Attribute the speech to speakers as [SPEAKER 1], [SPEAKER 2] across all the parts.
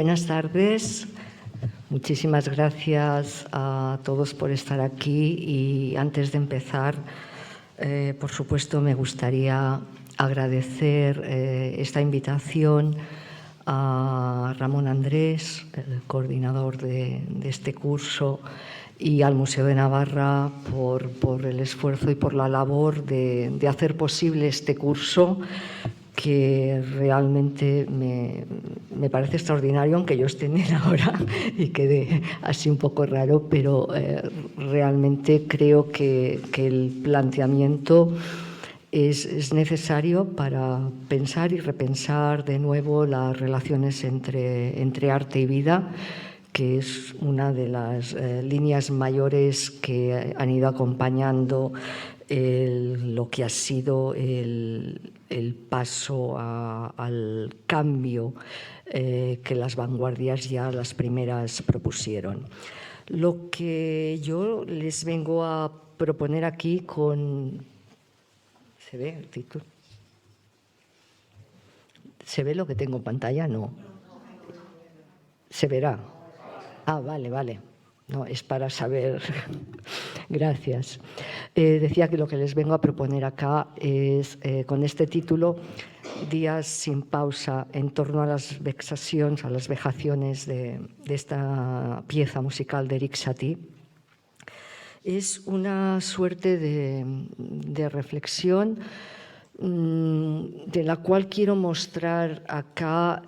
[SPEAKER 1] Buenas tardes. Muchísimas gracias a todos por estar aquí y antes de empezar, por supuesto, me gustaría agradecer esta invitación a Ramón Andrés, el coordinador de este curso, y al Museo de Navarra por el esfuerzo y por la labor de hacer posible este curso, que realmente me parece extraordinario, aunque yo esté en él ahora y quede así un poco raro, pero realmente creo que el planteamiento es necesario para pensar y repensar de nuevo las relaciones entre arte y vida, que es una de las líneas mayores que han ido acompañando lo que ha sido el paso al cambio que las vanguardias ya las primeras propusieron. Lo que yo les vengo a proponer aquí con... ¿Se ve el título? ¿Se ve lo que tengo en pantalla? No. ¿Se verá? Ah, vale, vale. No, es para saber. Gracias. Decía que lo que les vengo a proponer acá es, con este título, Días sin pausa en torno a las vexacions, a las vejaciones de esta pieza musical de Erik Satie. Es una suerte de reflexión de la cual quiero mostrar acá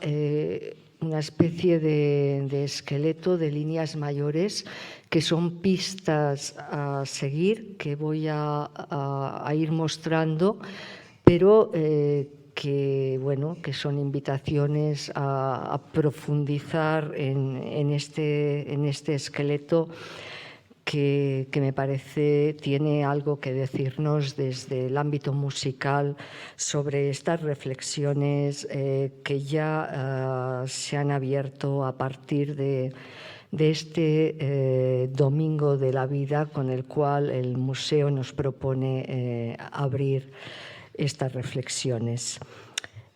[SPEAKER 1] una especie de esqueleto de líneas mayores que son pistas a seguir, que voy a ir mostrando, pero que son invitaciones a profundizar en este esqueleto que me parece tiene algo que decirnos desde el ámbito musical sobre estas reflexiones que ya se han abierto a partir de este domingo de la vida, con el cual el museo nos propone abrir estas reflexiones.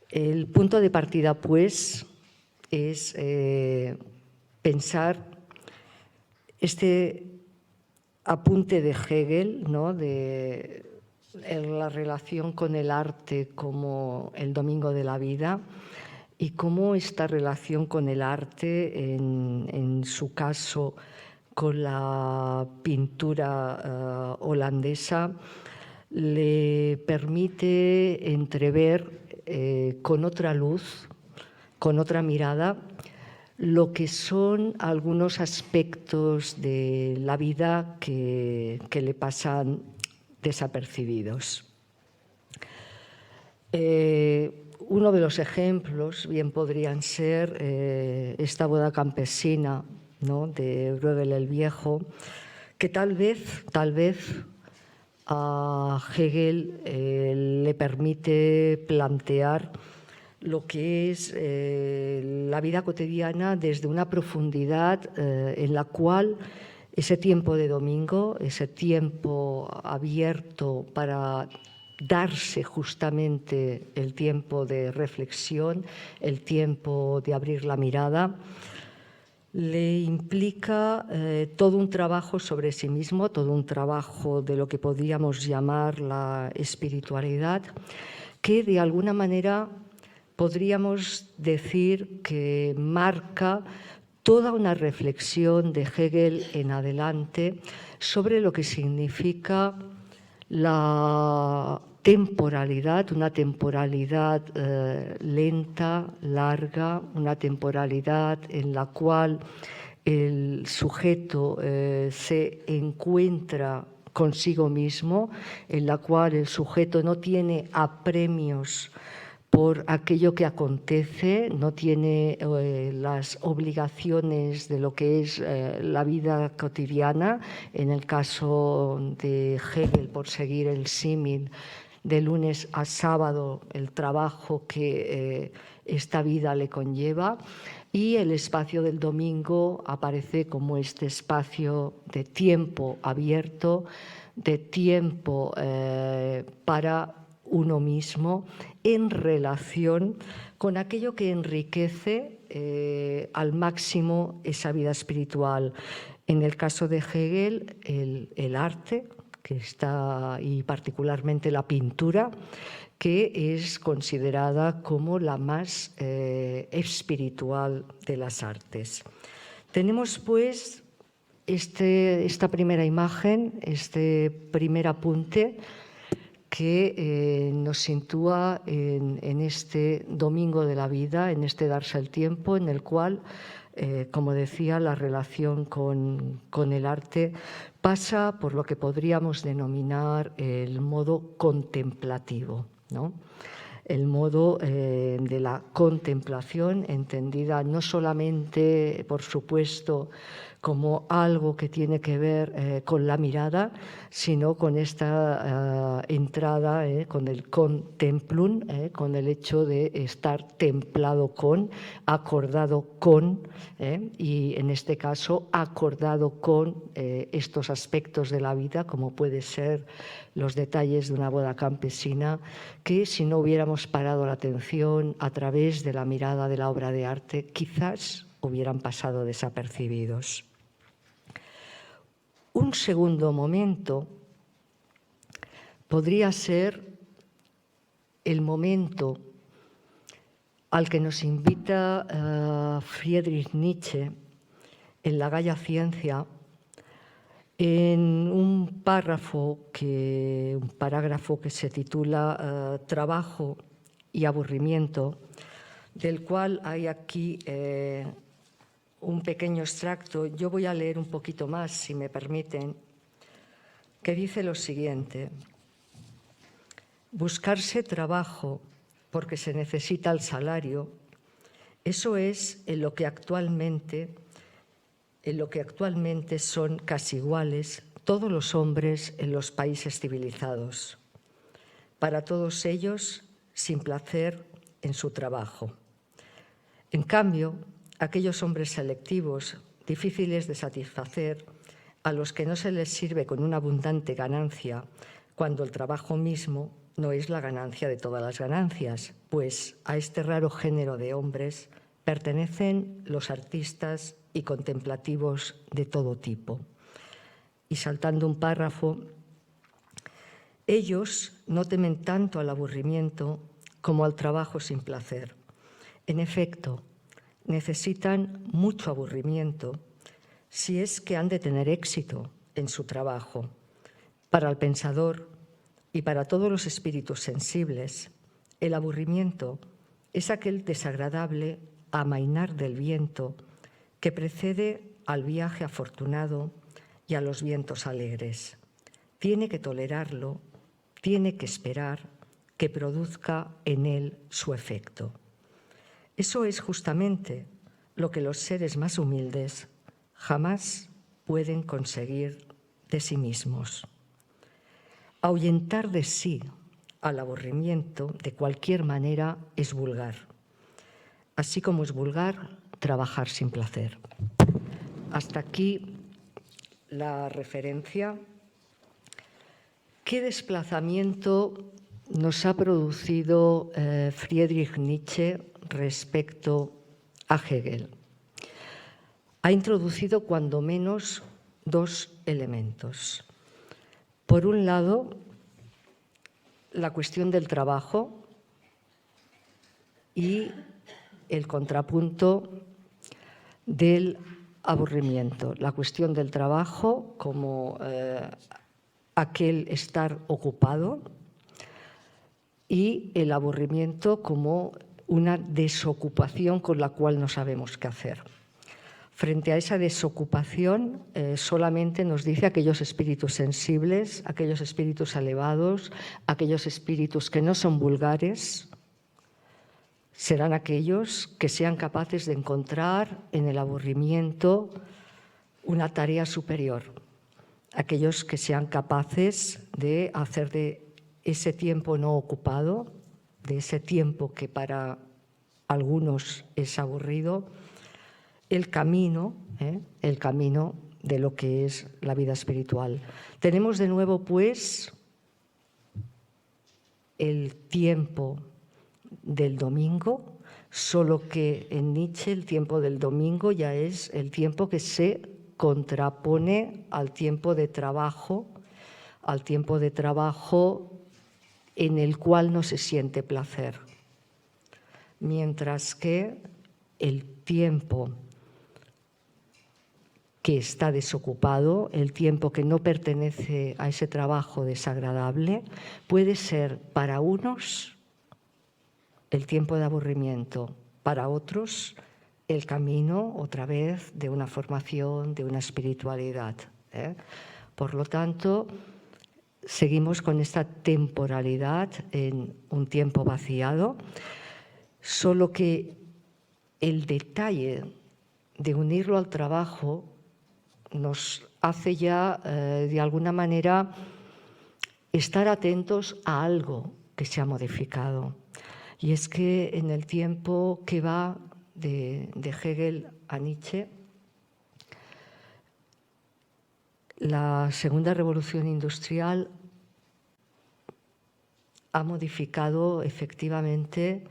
[SPEAKER 1] El punto de partida, pues, es pensar este apunte de Hegel, ¿no?, de la relación con el arte como el domingo de la vida, y cómo esta relación con el arte, en su caso con la pintura holandesa, le permite entrever con otra luz, con otra mirada, lo que son algunos aspectos de la vida que le pasan desapercibidos. Uno de los ejemplos bien podrían ser esta boda campesina, ¿no?, de Bruegel el Viejo, que tal vez a Hegel le permite plantear lo que es la vida cotidiana desde una profundidad en la cual ese tiempo de domingo, ese tiempo abierto para darse justamente el tiempo de reflexión, el tiempo de abrir la mirada, le implica todo un trabajo sobre sí mismo, todo un trabajo de lo que podríamos llamar la espiritualidad, que de alguna manera podríamos decir que marca toda una reflexión de Hegel en adelante sobre lo que significa la temporalidad, una temporalidad lenta, larga, una temporalidad en la cual el sujeto se encuentra consigo mismo, en la cual el sujeto no tiene apremios por aquello que acontece, no tiene las obligaciones de lo que es la vida cotidiana. En el caso de Hegel, por seguir el símil, de lunes a sábado, el trabajo que esta vida le conlleva, y el espacio del domingo aparece como este espacio de tiempo abierto, de tiempo para uno mismo, en relación con aquello que enriquece al máximo esa vida espiritual. En el caso de Hegel, el arte, que está, y particularmente la pintura, que es considerada como la más espiritual de las artes. Tenemos pues esta primera imagen, este primer apunte que nos sitúa en este domingo de la vida, en este darse el tiempo, en el cual, como decía, la relación con el arte pasa por lo que podríamos denominar el modo contemplativo, ¿no? El modo de la contemplación, entendida no solamente, por supuesto, como algo que tiene que ver con la mirada, sino con esta entrada, con el contemplum, con el hecho de estar templado con, acordado con, y en este caso acordado con estos aspectos de la vida, como puede ser los detalles de una boda campesina, que si no hubiéramos parado la atención a través de la mirada de la obra de arte, quizás hubieran pasado desapercibidos. Un segundo momento podría ser el momento al que nos invita Friedrich Nietzsche en La Gaia Ciencia, en un parágrafo que se titula Trabajo y aburrimiento, del cual hay aquí un pequeño extracto. Yo voy a leer un poquito más, si me permiten, que dice lo siguiente: buscarse trabajo porque se necesita el salario, eso es en lo que actualmente son casi iguales todos los hombres en los países civilizados. Para todos ellos, sin placer en su trabajo. En cambio, aquellos hombres selectivos, difíciles de satisfacer, a los que no se les sirve con una abundante ganancia, cuando el trabajo mismo no es la ganancia de todas las ganancias, pues a este raro género de hombres pertenecen los artistas y contemplativos de todo tipo. Y saltando un párrafo, ellos no temen tanto al aburrimiento como al trabajo sin placer. En efecto, necesitan mucho aburrimiento si es que han de tener éxito en su trabajo. Para el pensador y para todos los espíritus sensibles, el aburrimiento es aquel desagradable amainar del viento que precede al viaje afortunado y a los vientos alegres. Tiene que tolerarlo, tiene que esperar que produzca en él su efecto. Eso es justamente lo que los seres más humildes jamás pueden conseguir de sí mismos. Ahuyentar de sí al aburrimiento de cualquier manera es vulgar, así como es vulgar trabajar sin placer. Hasta aquí la referencia. ¿Qué desplazamiento nos ha producido Friedrich Nietzsche respecto a Hegel? Ha introducido cuando menos dos elementos. Por un lado, la cuestión del trabajo y el contrapunto del aburrimiento. La cuestión del trabajo como aquel estar ocupado y el aburrimiento como una desocupación con la cual no sabemos qué hacer. Frente a esa desocupación, solamente nos dice aquellos espíritus sensibles, aquellos espíritus elevados, aquellos espíritus que no son vulgares, serán aquellos que sean capaces de encontrar en el aburrimiento una tarea superior, aquellos que sean capaces de hacer de ese tiempo no ocupado, de ese tiempo que para algunos es aburrido, el camino de lo que es la vida espiritual. Tenemos de nuevo, pues, el tiempo del domingo, solo que en Nietzsche el tiempo del domingo ya es el tiempo que se contrapone al tiempo de trabajo en el cual no se siente placer. Mientras que el tiempo que está desocupado, el tiempo que no pertenece a ese trabajo desagradable, puede ser para unos el tiempo de aburrimiento, para otros el camino, otra vez, de una formación, de una espiritualidad. Por lo tanto, seguimos con esta temporalidad en un tiempo vaciado, solo que el detalle de unirlo al trabajo nos hace ya, de alguna manera, estar atentos a algo que se ha modificado. Y es que en el tiempo que va de Hegel a Nietzsche, la segunda revolución industrial ha modificado efectivamente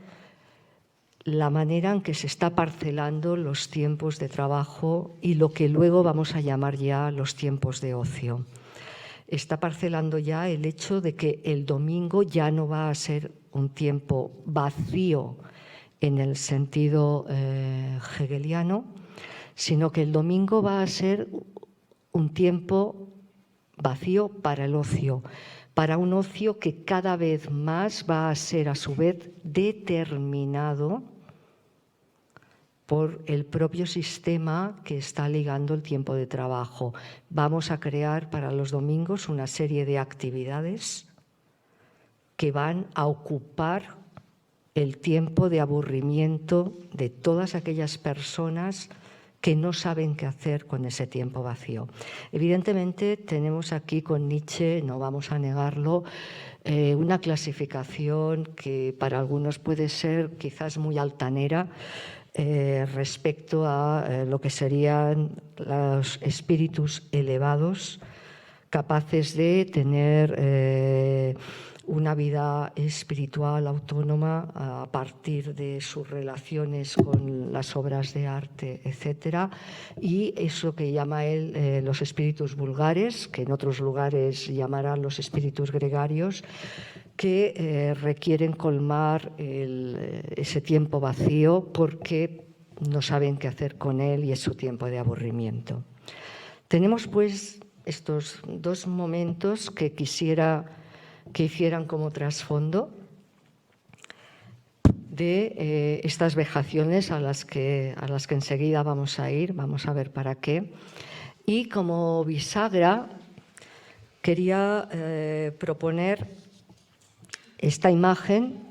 [SPEAKER 1] la manera en que se está parcelando los tiempos de trabajo y lo que luego vamos a llamar ya los tiempos de ocio. Está parcelando ya el hecho de que el domingo ya no va a ser un tiempo vacío en el sentido hegeliano, sino que el domingo va a ser un tiempo vacío para el ocio, para un ocio que cada vez más va a ser a su vez determinado por el propio sistema que está ligando el tiempo de trabajo. Vamos a crear para los domingos una serie de actividades que van a ocupar el tiempo de aburrimiento de todas aquellas personas que no saben qué hacer con ese tiempo vacío. Evidentemente tenemos aquí con Nietzsche, no vamos a negarlo, una clasificación que para algunos puede ser quizás muy altanera, respecto a lo que serían los espíritus elevados, capaces de tener una vida espiritual autónoma a partir de sus relaciones con las obras de arte, etc. Y eso que llama él los espíritus vulgares, que en otros lugares llamarán los espíritus gregarios, que requieren colmar ese tiempo vacío porque no saben qué hacer con él y es su tiempo de aburrimiento. Tenemos pues estos dos momentos que quisiera que hicieran como trasfondo de estas vejaciones a las que enseguida vamos a ir, vamos a ver para qué. Y como bisagra quería proponer esta imagen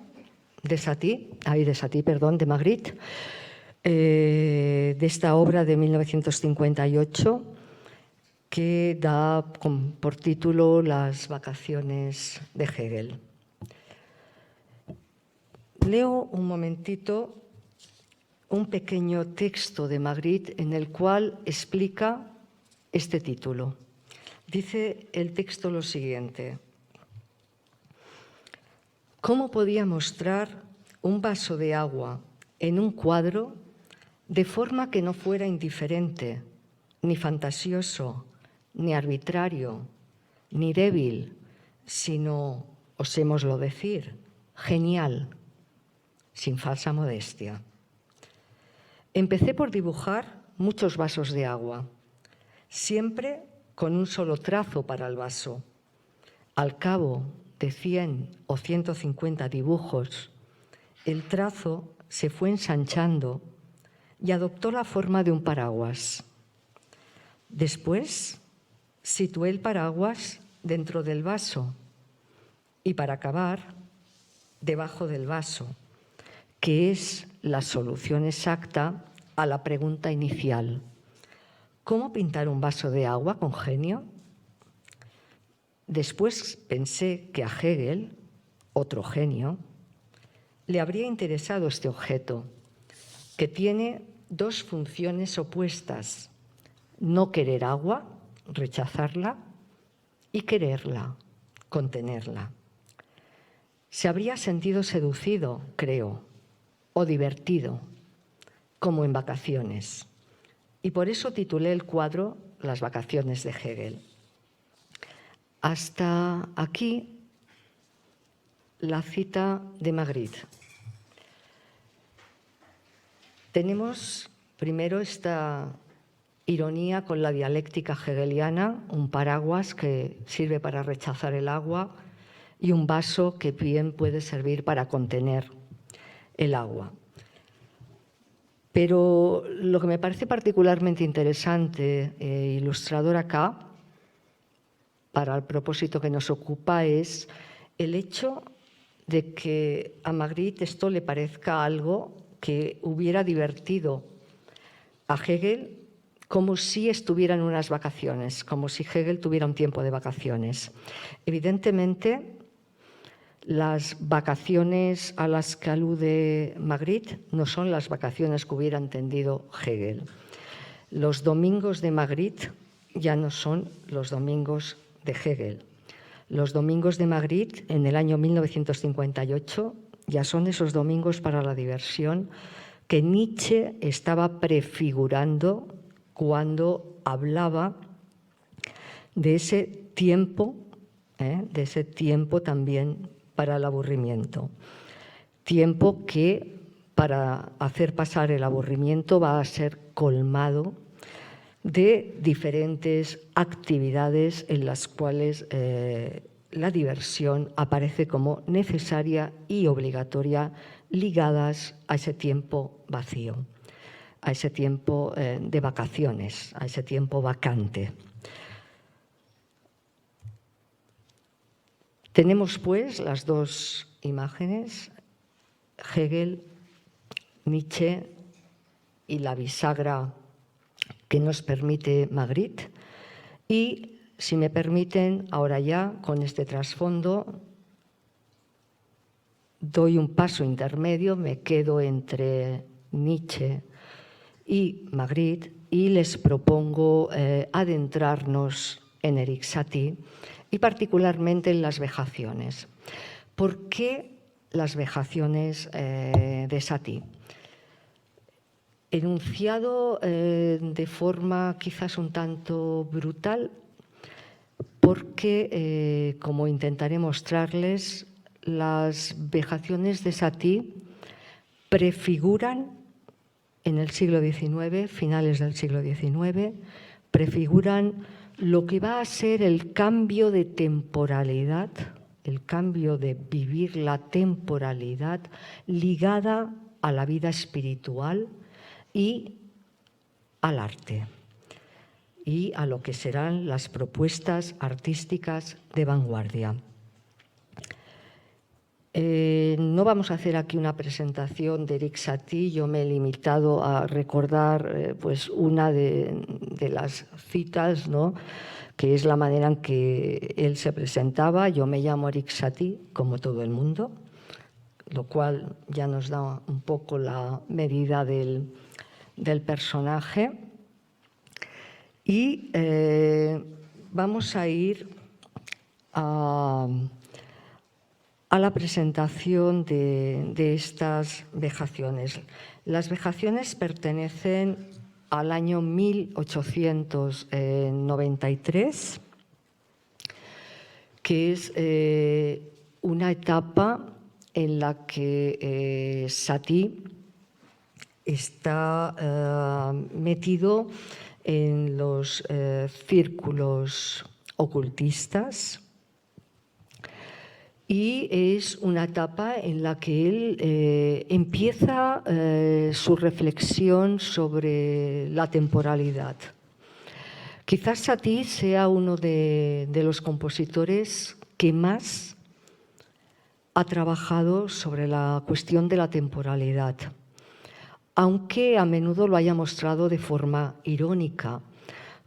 [SPEAKER 1] de de Magritte, de esta obra de 1958 que da por título Las vacaciones de Hegel. Leo un momentito un pequeño texto de Magritte en el cual explica este título. Dice el texto lo siguiente: ¿cómo podía mostrar un vaso de agua en un cuadro de forma que no fuera indiferente, ni fantasioso, ni arbitrario, ni débil, sino, osémoslo decir, genial, sin falsa modestia? Empecé por dibujar muchos vasos de agua, siempre con un solo trazo para el vaso. Al cabo de 100 o 150 dibujos, el trazo se fue ensanchando y adoptó la forma de un paraguas. Después, situé el paraguas dentro del vaso y, para acabar, debajo del vaso, que es la solución exacta a la pregunta inicial: ¿cómo pintar un vaso de agua con genio? Después pensé que a Hegel, otro genio, le habría interesado este objeto, que tiene dos funciones opuestas: no querer agua, rechazarla, y quererla, contenerla. Se habría sentido seducido, creo, o divertido, como en vacaciones. Y por eso titulé el cuadro Las vacaciones de Hegel. Hasta aquí la cita de Magritte. Tenemos primero esta ironía con la dialéctica hegeliana, un paraguas que sirve para rechazar el agua y un vaso que bien puede servir para contener el agua. Pero lo que me parece particularmente interesante e ilustrador acá, para el propósito que nos ocupa, es el hecho de que a Magritte esto le parezca algo que hubiera divertido a Hegel, como si estuviera en unas vacaciones, como si Hegel tuviera un tiempo de vacaciones. Evidentemente, las vacaciones a las que alude Magritte no son las vacaciones que hubiera entendido Hegel. Los domingos de Magritte ya no son los domingos de Hegel. Los domingos de Magritte en el año 1958 ya son esos domingos para la diversión que Nietzsche estaba prefigurando cuando hablaba de ese tiempo también para el aburrimiento. Tiempo que, para hacer pasar el aburrimiento, va a ser colmado de diferentes actividades en las cuales la diversión aparece como necesaria y obligatoria, ligadas a ese tiempo vacío, a ese tiempo de vacaciones, a ese tiempo vacante. Tenemos, pues, las dos imágenes, Hegel, Nietzsche y la bisagra que nos permite Magritte. Y, si me permiten, ahora ya, con este trasfondo, doy un paso intermedio, me quedo entre Nietzsche y Magritte y les propongo adentrarnos en Erik Satie y particularmente en las vejaciones. ¿Por qué las vejaciones de Satie? Enunciado de forma quizás un tanto brutal, porque, como intentaré mostrarles, las vejaciones de Satie prefiguran en el siglo XIX, finales del siglo XIX, prefiguran lo que va a ser el cambio de temporalidad, el cambio de vivir la temporalidad ligada a la vida espiritual y al arte y a lo que serán las propuestas artísticas de vanguardia. No vamos a hacer aquí una presentación de Erik Satie. Yo me he limitado a recordar pues una de las citas, ¿no?, que es la manera en que él se presentaba. Yo me llamo Erik Satie, como todo el mundo, lo cual ya nos da un poco la medida del personaje. Y vamos a ir a la presentación de estas vejaciones. Las vejaciones pertenecen al año 1893, que es una etapa en la que Satie está metido en los círculos ocultistas, y es una etapa en la que él empieza su reflexión sobre la temporalidad. Quizás Satie sea uno de los compositores que más ha trabajado sobre la cuestión de la temporalidad, aunque a menudo lo haya mostrado de forma irónica,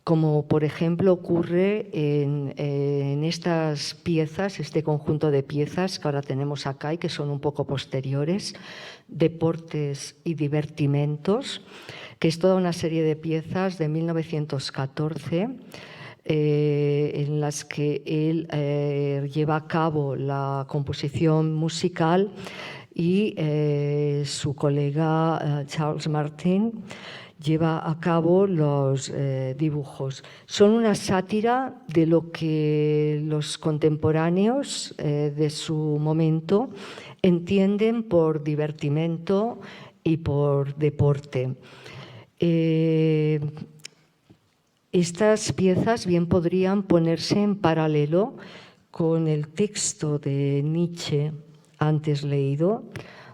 [SPEAKER 1] como por ejemplo ocurre en estas piezas, este conjunto de piezas que ahora tenemos acá y que son un poco posteriores, Deportes y Divertimentos, que es toda una serie de piezas de 1914 en las que él lleva a cabo la composición musical y su colega Charles Martin lleva a cabo los dibujos. Son una sátira de lo que los contemporáneos de su momento entienden por divertimento y por deporte. Estas piezas bien podrían ponerse en paralelo con el texto de Nietzsche antes leído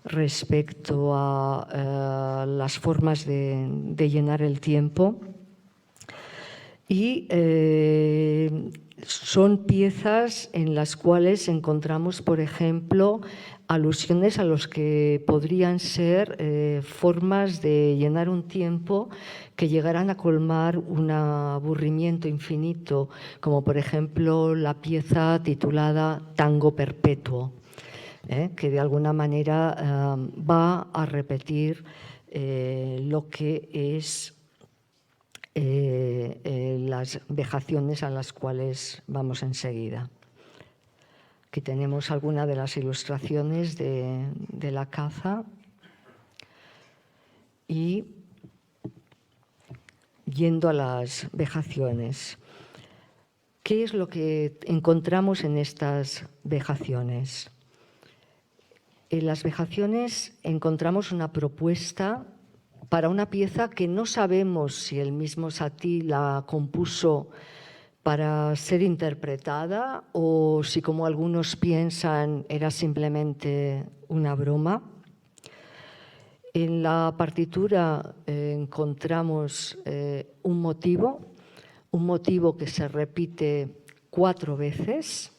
[SPEAKER 1] respecto a las formas de llenar el tiempo. Y son piezas en las cuales encontramos, por ejemplo, alusiones a los que podrían ser formas de llenar un tiempo que llegaran a colmar un aburrimiento infinito, como por ejemplo la pieza titulada Tango Perpetuo, que de alguna manera va a repetir lo que es las vejaciones a las cuales vamos enseguida. Aquí tenemos algunas de las ilustraciones de la caza y yendo a las vejaciones. ¿Qué es lo que encontramos en estas vejaciones? En las vejaciones encontramos una propuesta para una pieza que no sabemos si el mismo Satie la compuso para ser interpretada o si, como algunos piensan, era simplemente una broma. En la partitura encontramos un motivo que se repite 4 veces.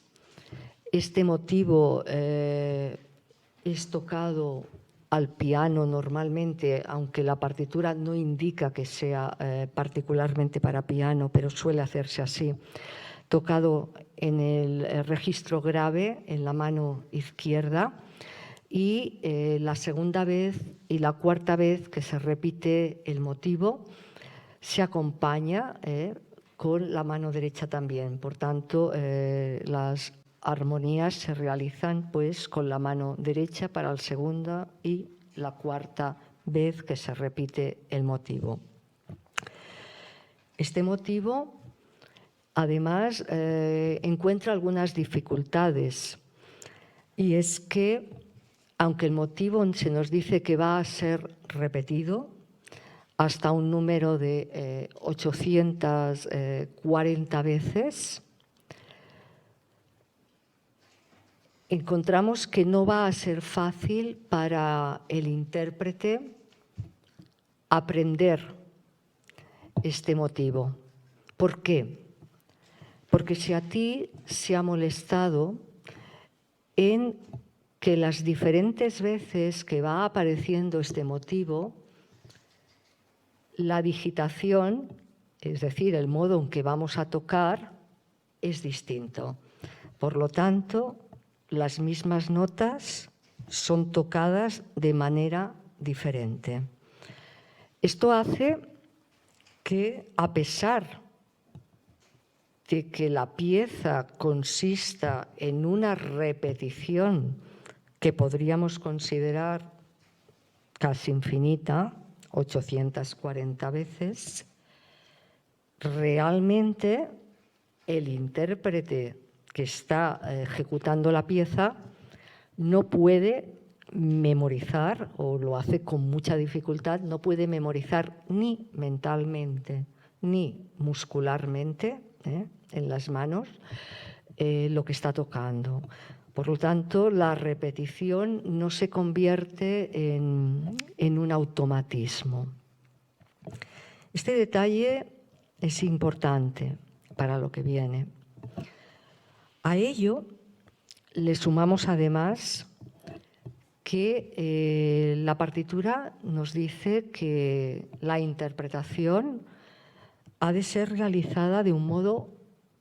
[SPEAKER 1] Este motivo es tocado al piano normalmente, aunque la partitura no indica que sea particularmente para piano, pero suele hacerse así, tocado en el registro grave en la mano izquierda, y la segunda vez y la cuarta vez que se repite el motivo se acompaña con la mano derecha también. Por tanto, las armonías se realizan pues con la mano derecha para la segunda y la cuarta vez que se repite el motivo. Este motivo, además, encuentra algunas dificultades, y es que, aunque el motivo se nos dice que va a ser repetido hasta un número de 840 veces, encontramos que no va a ser fácil para el intérprete aprender este motivo. ¿Por qué? Porque Satie se ha molestado en que las diferentes veces que va apareciendo este motivo, la digitación, es decir, el modo en que vamos a tocar, es distinto. Por lo tanto, las mismas notas son tocadas de manera diferente. Esto hace que, a pesar de que la pieza consista en una repetición que podríamos considerar casi infinita, 840 veces, realmente el intérprete que está ejecutando la pieza no puede memorizar, o lo hace con mucha dificultad, no puede memorizar ni mentalmente ni muscularmente en las manos lo que está tocando. Por lo tanto, la repetición no se convierte en un automatismo. Este detalle es importante para lo que viene. A ello le sumamos además que la partitura nos dice que la interpretación ha de ser realizada de un modo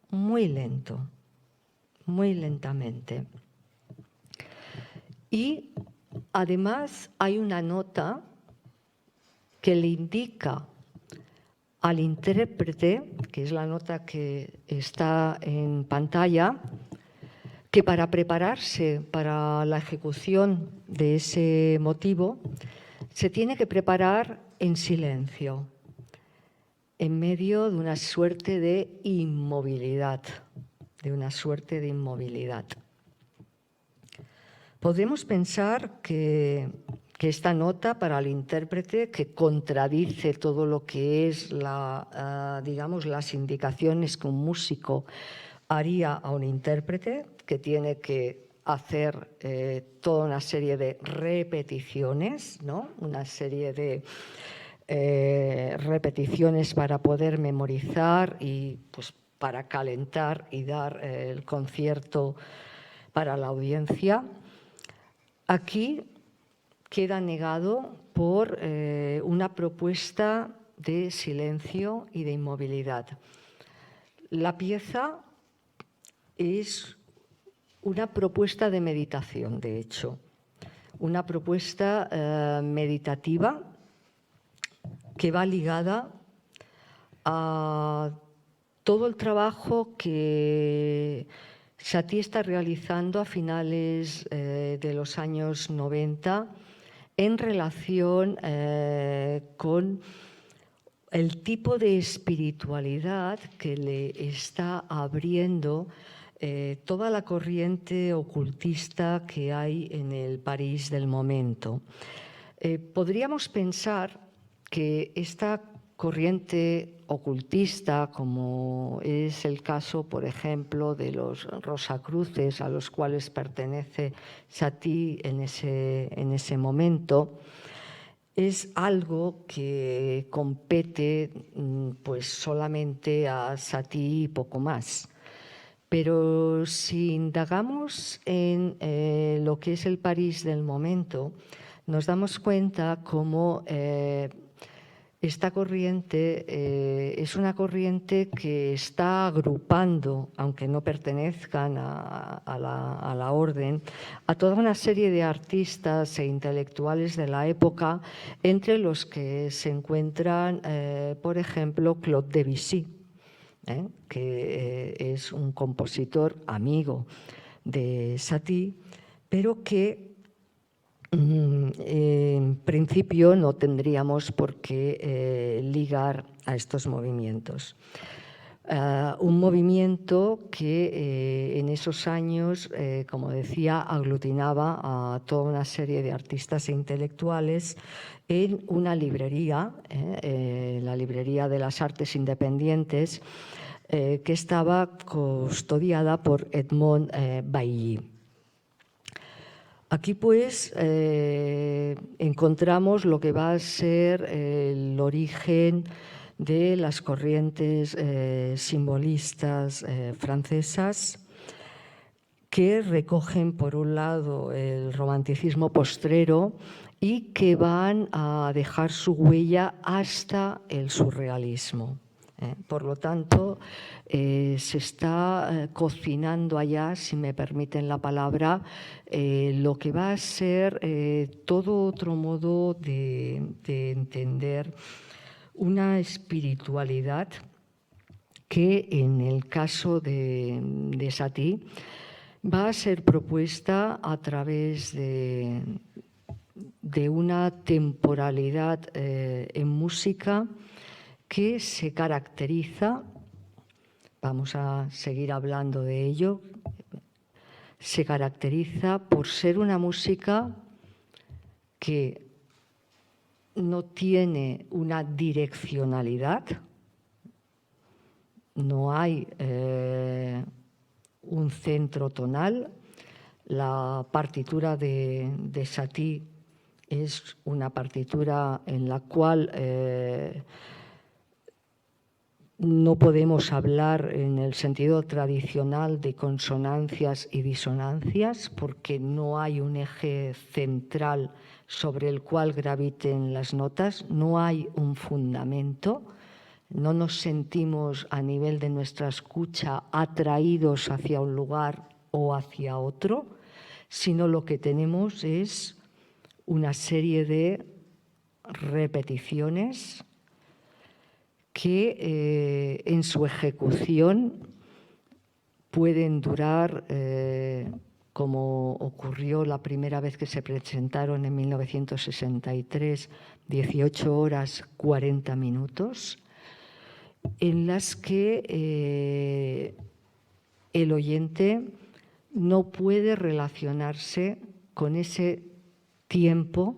[SPEAKER 1] muy lento, muy lentamente. Y además hay una nota que le indica al intérprete, que es la nota que está en pantalla, que para prepararse para la ejecución de ese motivo se tiene que preparar en silencio, en medio de una suerte de inmovilidad, Podemos pensar que esta nota para el intérprete, que contradice todo lo que es digamos, las indicaciones que un músico haría a un intérprete, que tiene que hacer toda una serie de repeticiones, ¿no? Una serie de repeticiones para poder memorizar y pues, para calentar y dar el concierto para la audiencia. Aquí queda negado por una propuesta de silencio y de inmovilidad. La pieza es una propuesta de meditación, de hecho, una propuesta meditativa que va ligada a todo el trabajo que Satie está realizando a finales de los años 90 en relación con el tipo de espiritualidad que le está abriendo toda la corriente ocultista que hay en el París del momento. Podríamos pensar que esta corriente ocultista, como es el caso, por ejemplo, de los Rosacruces, a los cuales pertenece Satie en ese momento, es algo que compete pues, solamente a Satie y poco más. Pero si indagamos en lo que es el París del momento, nos damos cuenta cómo esta corriente es una corriente que está agrupando, aunque no pertenezcan a la orden, a toda una serie de artistas e intelectuales de la época, entre los que se encuentran, por ejemplo, Claude Debussy, que es un compositor amigo de Satie, pero que en principio no tendríamos por qué ligar a estos movimientos. Un movimiento que en esos años, como decía, aglutinaba a toda una serie de artistas e intelectuales en una librería, la Librería de las Artes Independientes, que estaba custodiada por Edmond Bailly. Aquí, pues, encontramos lo que va a ser el origen de las corrientes simbolistas francesas, que recogen, por un lado, el romanticismo postrero y que van a dejar su huella hasta el surrealismo. Por lo tanto, se está cocinando allá, si me permiten la palabra, lo que va a ser todo otro modo de entender una espiritualidad que, en el caso de Satie, va a ser propuesta a través de una temporalidad en música que se caracteriza, vamos a seguir hablando de ello, se caracteriza por ser una música que no tiene una direccionalidad, no hay un centro tonal. La partitura de Satie es una partitura en la cual no podemos hablar en el sentido tradicional de consonancias y disonancias, porque no hay un eje central sobre el cual graviten las notas, no hay un fundamento, no nos sentimos a nivel de nuestra escucha atraídos hacia un lugar o hacia otro, sino lo que tenemos es una serie de repeticiones que en su ejecución pueden durar, como ocurrió la primera vez que se presentaron en 1963, 18 horas 40 minutos, en las que el oyente no puede relacionarse con ese tiempo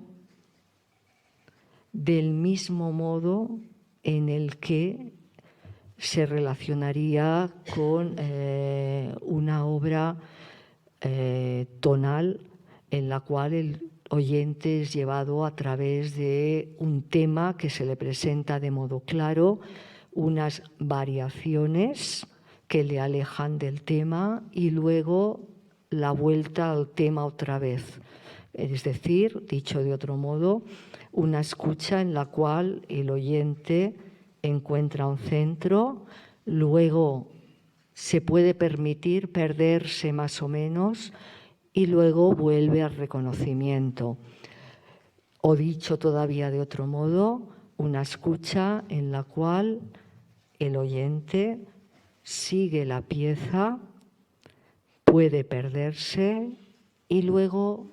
[SPEAKER 1] del mismo modo en el que se relacionaría con una obra tonal en la cual el oyente es llevado a través de un tema que se le presenta de modo claro, unas variaciones que le alejan del tema y luego la vuelta al tema otra vez. Es decir, dicho de otro modo, una escucha en la cual el oyente encuentra un centro, luego se puede permitir perderse más o menos y luego vuelve al reconocimiento. O dicho todavía de otro modo, una escucha en la cual el oyente sigue la pieza, puede perderse y luego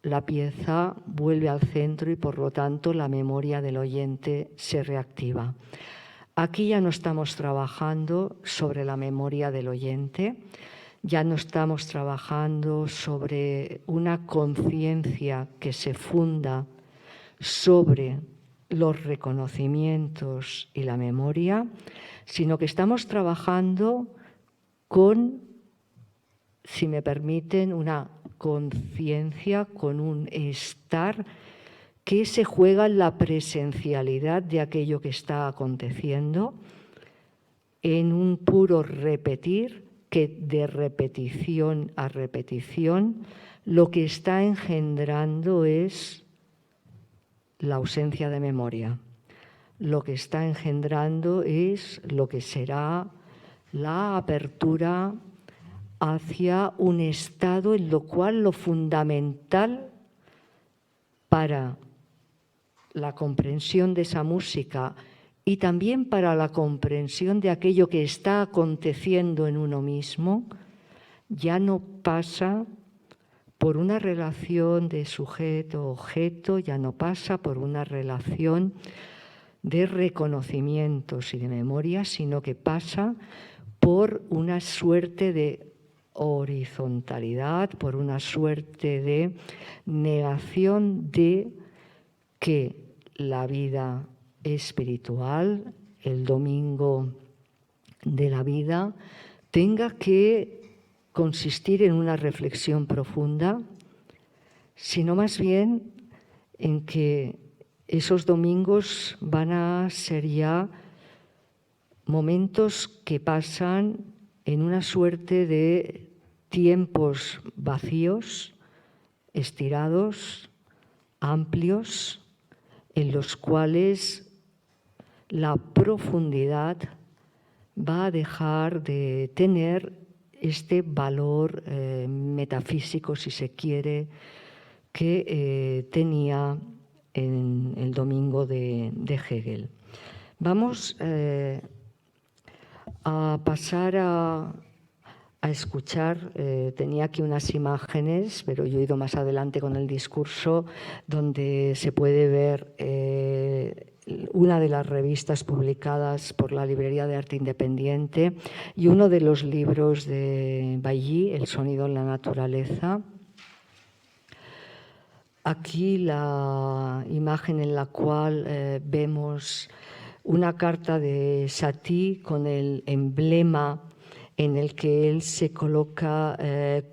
[SPEAKER 1] la pieza vuelve al centro y por lo tanto la memoria del oyente se reactiva. Aquí ya no estamos trabajando sobre la memoria del oyente, ya no estamos trabajando sobre una conciencia que se funda sobre los reconocimientos y la memoria, sino que estamos trabajando con, si me permiten, una conciencia, con un estar que se juega en la presencialidad de aquello que está aconteciendo, en un puro repetir, que de repetición a repetición lo que está engendrando es la ausencia de memoria. Lo que está engendrando es lo que será la apertura hacia un estado en lo cual lo fundamental para la comprensión de esa música y también para la comprensión de aquello que está aconteciendo en uno mismo, ya no pasa por una relación de sujeto-objeto, ya no pasa por una relación de reconocimientos y de memoria, sino que pasa por una suerte de horizontalidad, por una suerte de negación de que la vida espiritual, el domingo de la vida, tenga que consistir en una reflexión profunda, sino más bien en que esos domingos van a ser ya momentos que pasan en una suerte de tiempos vacíos, estirados, amplios, en los cuales la profundidad va a dejar de tener este valor metafísico, si se quiere, que tenía en el domingo de Hegel. Vamos a pasar a escuchar, tenía aquí unas imágenes, pero yo he ido más adelante con el discurso, donde se puede ver una de las revistas publicadas por la Librería de Arte Independiente y uno de los libros de Bailly, El sonido en la naturaleza. Aquí la imagen en la cual vemos una carta de Satie con el emblema en el que él se coloca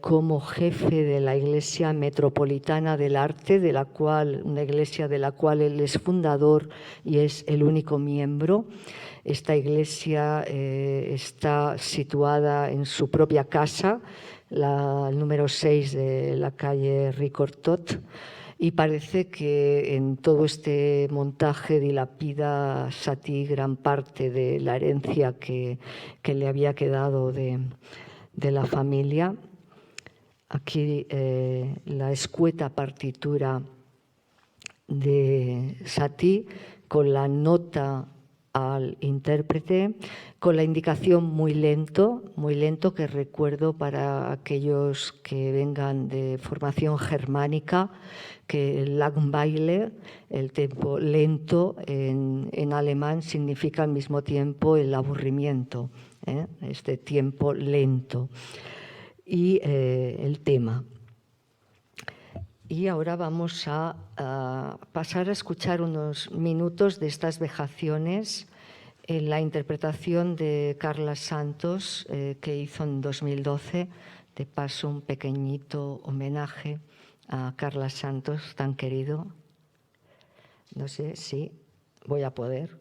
[SPEAKER 1] como jefe de la Iglesia Metropolitana del Arte, una iglesia de la cual él es fundador y es el único miembro. Esta iglesia está situada en su propia casa, el número 6 de la calle Ricortot, y parece que en todo este montaje dilapida Satie gran parte de la herencia que le había quedado de la familia. Aquí la escueta partitura de Satie con la nota al intérprete, con la indicación muy lento, que recuerdo para aquellos que vengan de formación germánica, que el Langweile, el tempo lento, en alemán significa al mismo tiempo el aburrimiento, este tiempo lento. Y el tema. Y ahora vamos a pasar a escuchar unos minutos de estas vejaciones en la interpretación de Carla Santos, que hizo en 2012. De paso, un pequeñito homenaje a Carla Santos, tan querido. No sé si voy a poder.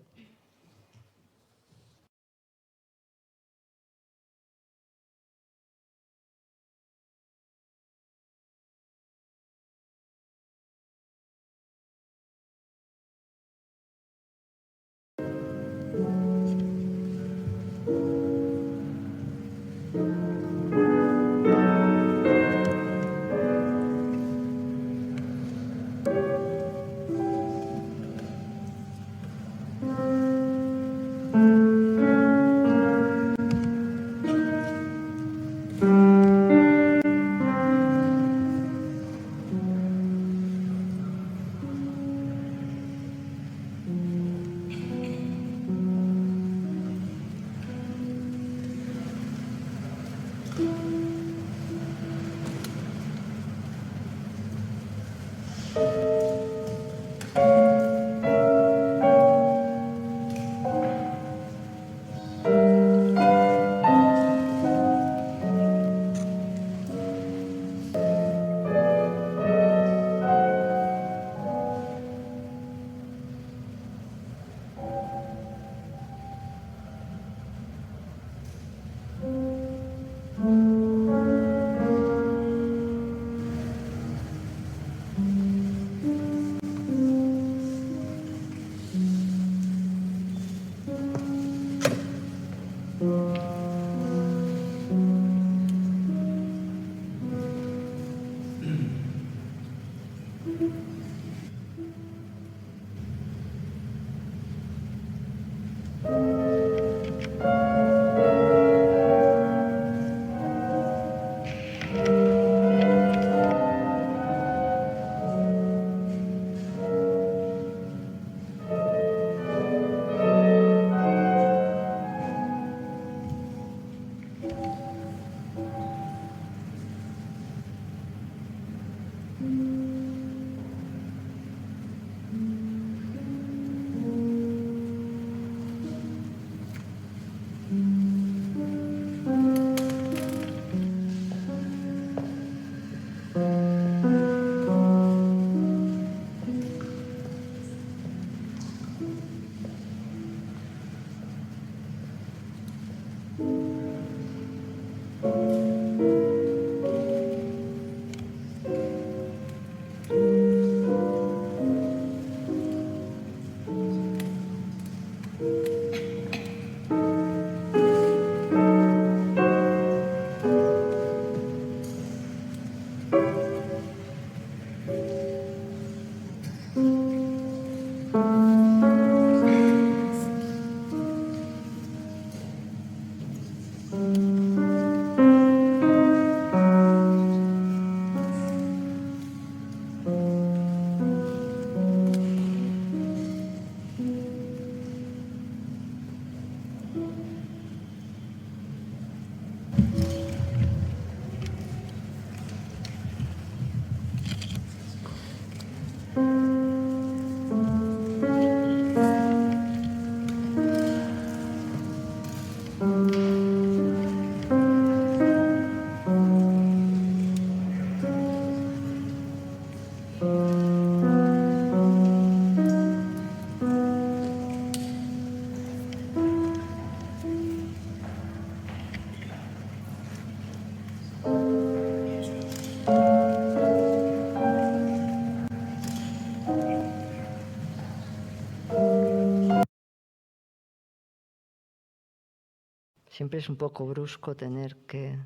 [SPEAKER 1] Siempre es un poco brusco tener que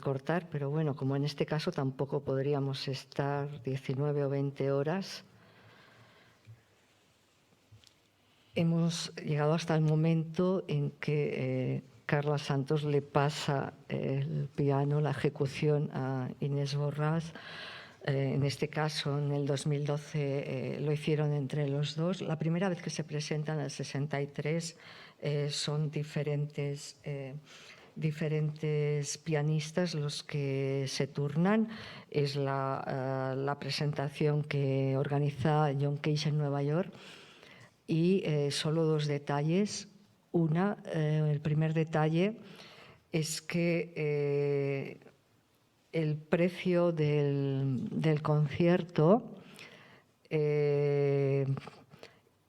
[SPEAKER 1] cortar, pero bueno, como en este caso tampoco podríamos estar 19 o 20 horas. hemos llegado hasta el momento en que Carla Santos le pasa el piano, la ejecución a Inés Borràs. En este caso, en el 2012, lo hicieron entre los dos. La primera vez que se presentan, en el 63, son diferentes pianistas los que se turnan. Es la presentación que organiza John Cage en Nueva York. Y solo dos detalles. El primer detalle es que el precio del concierto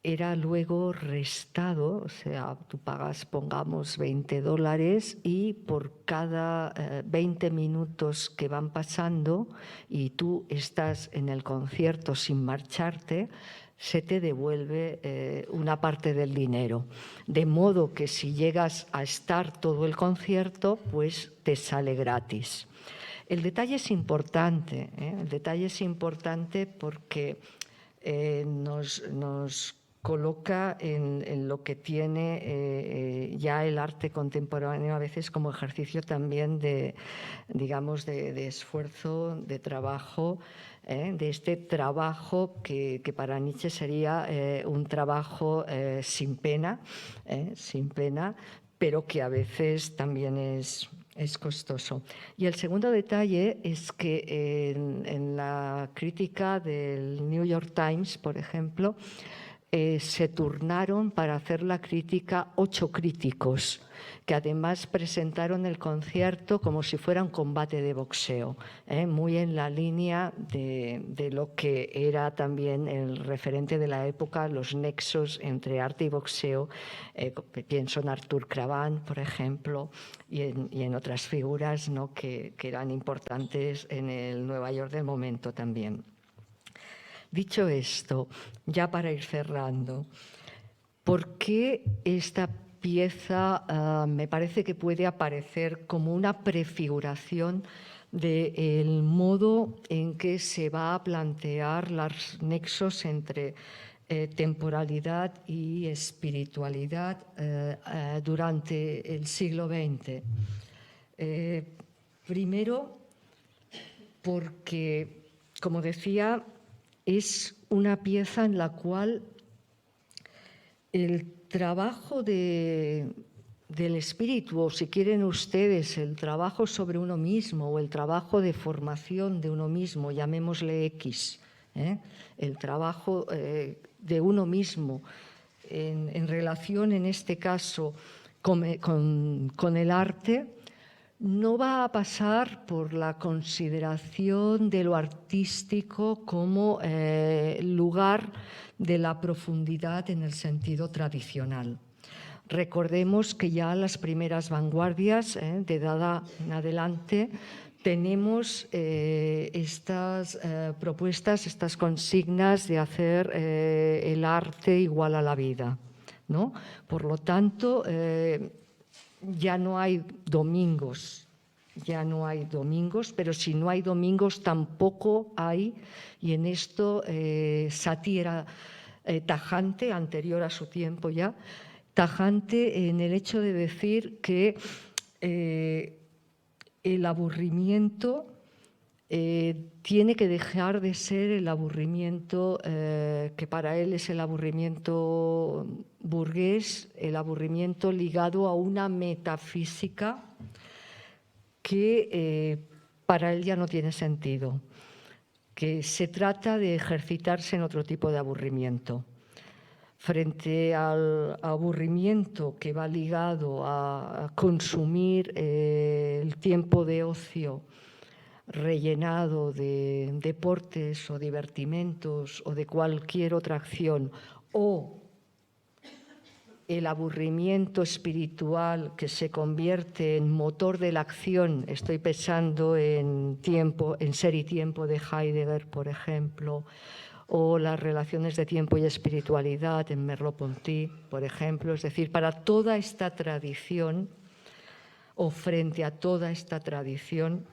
[SPEAKER 1] era luego restado, o sea, tú pagas, pongamos, $20 y por cada 20 minutos que van pasando y tú estás en el concierto sin marcharte, se te devuelve una parte del dinero. De modo que si llegas a estar todo el concierto, pues te sale gratis. El detalle es importante, el detalle es importante porque nos coloca en lo que tiene ya el arte contemporáneo a veces como ejercicio también de, digamos, de esfuerzo, de trabajo, de este trabajo que para Nietzsche sería un trabajo sin pena, pero que a veces también es costoso. Y el segundo detalle es que en la crítica del New York Times, por ejemplo, se turnaron para hacer la crítica 8 críticos, que además presentaron el concierto como si fuera un combate de boxeo, muy en la línea de lo que era también el referente de la época, los nexos entre arte y boxeo. Pienso en Artur Cravant, por ejemplo, y en otras figuras, ¿no?, que eran importantes en el Nueva York del momento también. Dicho esto, ya para ir cerrando, ¿por qué esta pieza me parece que puede aparecer como una prefiguración del modo en que se va a plantear los nexos entre temporalidad y espiritualidad durante el siglo XX? Primero, porque, como decía, es una pieza en la cual el trabajo del espíritu, o si quieren ustedes, el trabajo sobre uno mismo o el trabajo de formación de uno mismo, llamémosle X, el trabajo de uno mismo en relación, en este caso, con el arte, no va a pasar por la consideración de lo artístico como lugar de la profundidad en el sentido tradicional. Recordemos que ya las primeras vanguardias, de Dada en adelante, tenemos estas propuestas, estas consignas de hacer el arte igual a la vida, ¿no? Por lo tanto, ya no hay domingos, pero si no hay domingos tampoco hay, y en esto Satie era tajante, anterior a su tiempo ya, tajante en el hecho de decir que el aburrimiento tiene que dejar de ser el aburrimiento que para él es el aburrimiento burgués, el aburrimiento ligado a una metafísica que para él ya no tiene sentido, que se trata de ejercitarse en otro tipo de aburrimiento. Frente al aburrimiento que va ligado a consumir el tiempo de ocio rellenado de deportes o divertimentos o de cualquier otra acción, o el aburrimiento espiritual que se convierte en motor de la acción, estoy pensando en Ser y Tiempo de Heidegger, por ejemplo, o las relaciones de tiempo y espiritualidad en Merleau-Ponty, por ejemplo. Es decir, para toda esta tradición, o frente a toda esta tradición,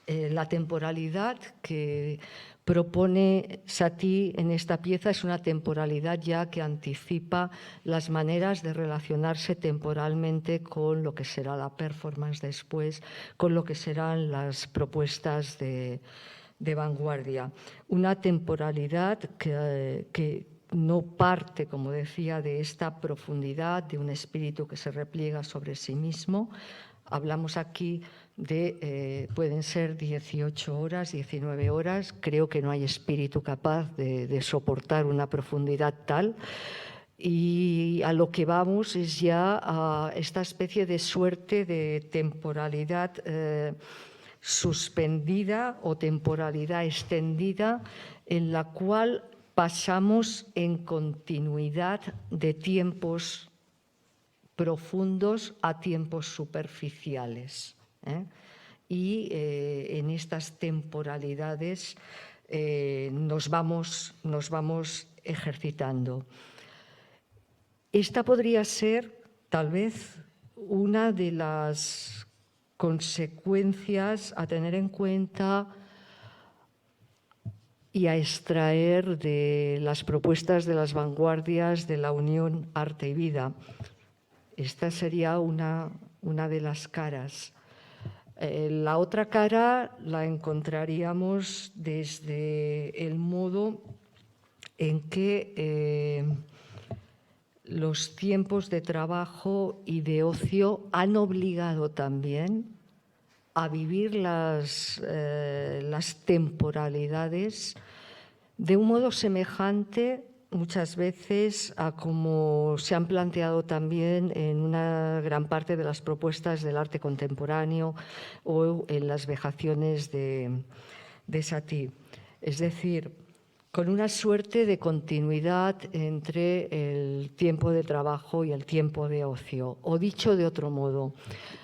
[SPEAKER 1] La temporalidad que propone Satie en esta pieza es una temporalidad ya que anticipa las maneras de relacionarse temporalmente con lo que será la performance después, con lo que serán las propuestas de vanguardia. Una temporalidad que no parte, como decía, de esta profundidad de un espíritu que se repliega sobre sí mismo. Hablamos aquí de, pueden ser 18 horas, 19 horas. Creo que no hay espíritu capaz de soportar una profundidad tal. Y a lo que vamos es ya a esta especie de suerte de temporalidad suspendida o temporalidad extendida, en la cual pasamos en continuidad de tiempos profundos a tiempos superficiales. Y en estas temporalidades nos vamos ejercitando. Esta podría ser, tal vez, una de las consecuencias a tener en cuenta y a extraer de las propuestas de las vanguardias de la unión arte y vida. Esta sería una de las caras. La otra cara la encontraríamos desde el modo en que los tiempos de trabajo y de ocio han obligado también a vivir las temporalidades de un modo semejante muchas veces a como se han planteado también en una gran parte de las propuestas del arte contemporáneo o en las vejaciones de Satie. Es decir, con una suerte de continuidad entre el tiempo de trabajo y el tiempo de ocio. O dicho de otro modo,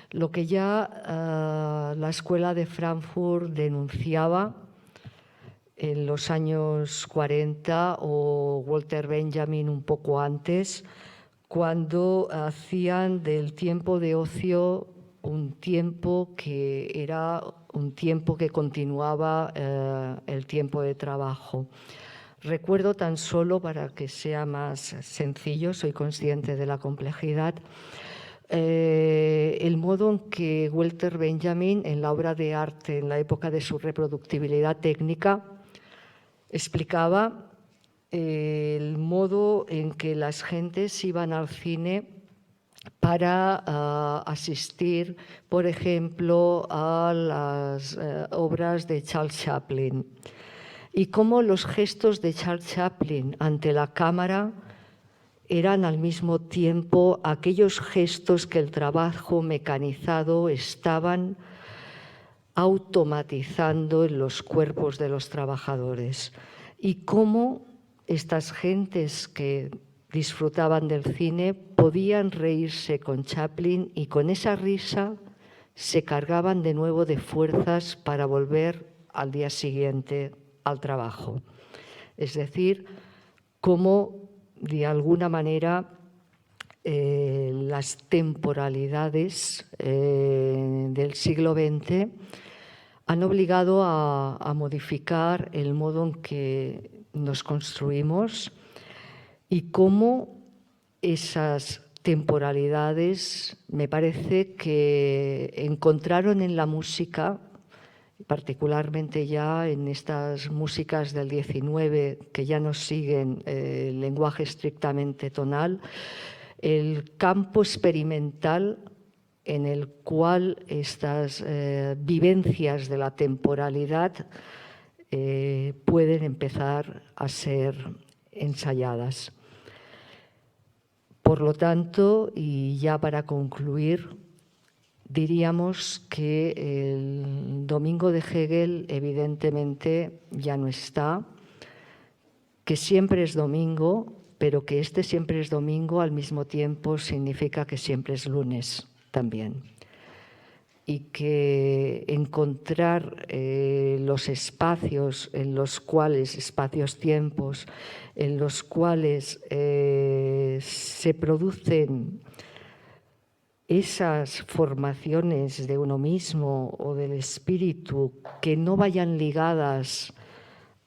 [SPEAKER 1] lo que ya la Escuela de Frankfurt denunciaba en los años 40 o Walter Benjamin un poco antes, cuando hacían del tiempo de ocio un tiempo que era un tiempo que continuaba el tiempo de trabajo. Recuerdo tan solo, para que sea más sencillo, soy consciente de la complejidad, el modo en que Walter Benjamin, en la obra de arte en la época de su reproductibilidad técnica, explicaba el modo en que las gentes iban al cine para asistir, por ejemplo, a las obras de Charles Chaplin, y cómo los gestos de Charles Chaplin ante la cámara eran al mismo tiempo aquellos gestos que el trabajo mecanizado estaban automatizando en los cuerpos de los trabajadores, y cómo estas gentes que disfrutaban del cine podían reírse con Chaplin y con esa risa se cargaban de nuevo de fuerzas para volver al día siguiente al trabajo. Es decir, cómo de alguna manera las temporalidades del siglo XX han obligado a modificar el modo en que nos construimos y cómo esas temporalidades me parece que encontraron en la música, particularmente ya en estas músicas del 19 que ya no siguen el lenguaje estrictamente tonal, el campo experimental en el cual estas vivencias de la temporalidad pueden empezar a ser ensayadas. Por lo tanto, y ya para concluir, diríamos que el domingo de Hegel evidentemente ya no está, que siempre es domingo, pero que este siempre es domingo al mismo tiempo significa que siempre es lunes también. Y que encontrar los espacios en los cuales, espacios-tiempos, en los cuales se producen esas formaciones de uno mismo o del espíritu que no vayan ligadas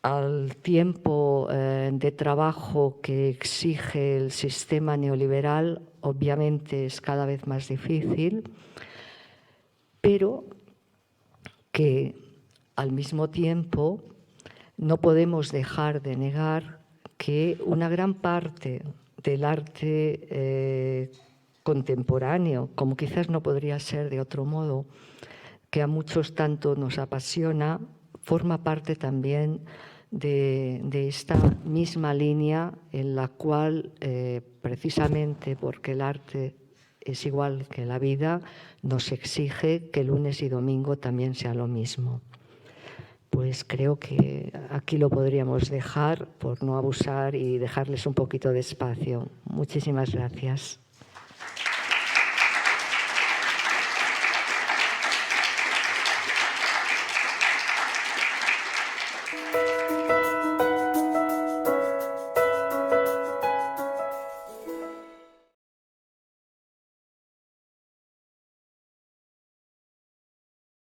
[SPEAKER 1] al tiempo de trabajo que exige el sistema neoliberal, obviamente es cada vez más difícil, pero que al mismo tiempo no podemos dejar de negar que una gran parte del arte contemporáneo, como quizás no podría ser de otro modo, que a muchos tanto nos apasiona, forma parte también de esta misma línea en la cual, precisamente porque el arte es igual que la vida, nos exige que lunes y domingo también sea lo mismo. Pues creo que aquí lo podríamos dejar por no abusar y dejarles un poquito de espacio. Muchísimas gracias.